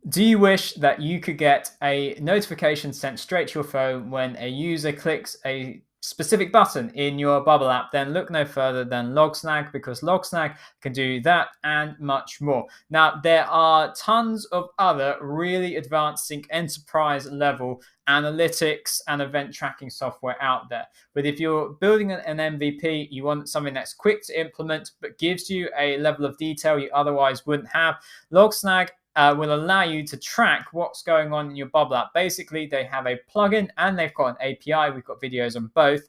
Do you wish that you could get a notification sent straight to your phone when a user clicks a specific button in your Bubble app? Then look no further than LogSnag, because LogSnag can do that and much more. Now, there are tons of other really advanced Sync enterprise level analytics and event tracking software out there. But if you're building an MVP, you want something that's quick to implement but gives you a level of detail you otherwise wouldn't have. LogSnag will allow you to track what's going on in your Bubble app. Basically, they have a plugin and they've got an API. We've got videos on both,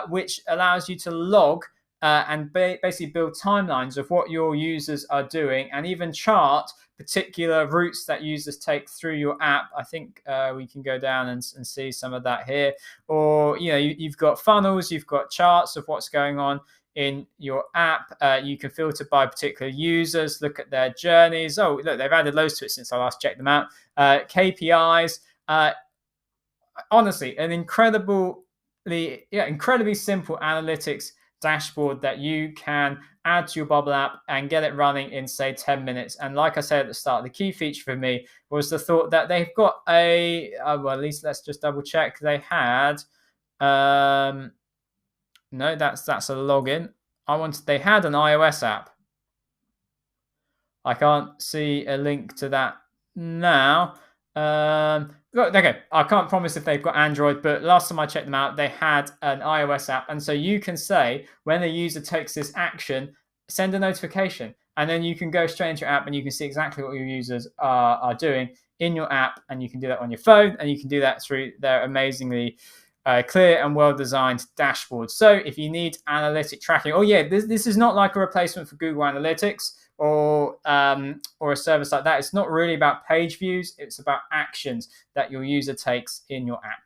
which allows you to log and basically build timelines of what your users are doing, and even chart particular routes that users take through your app. I think we can go down and see some of that here. Or you've got funnels, you've got charts of what's going on in your app. You can filter by particular users, look at their journeys. Oh, look, they've added loads to it since I last checked them out. KPIs. Honestly, an incredibly simple analytics dashboard that you can add to your Bubble app and get it running in, say, 10 minutes. And like I said at the start, the key feature for me was the thought that they've got well, at least let's just double check. They had no, that's a login. They had an iOS app. I can't see a link to that now. Okay, I can't promise if they've got Android, but last time I checked them out, they had an iOS app. And so you can say, when a user takes this action, send a notification. And then you can go straight into your app and you can see exactly what your users are doing in your app. And you can do that on your phone, and you can do that through their amazingly clear and well-designed dashboard. So if you need analytic tracking, this is not like a replacement for Google Analytics or a service like that. It's not really about page views. It's about actions that your user takes in your app.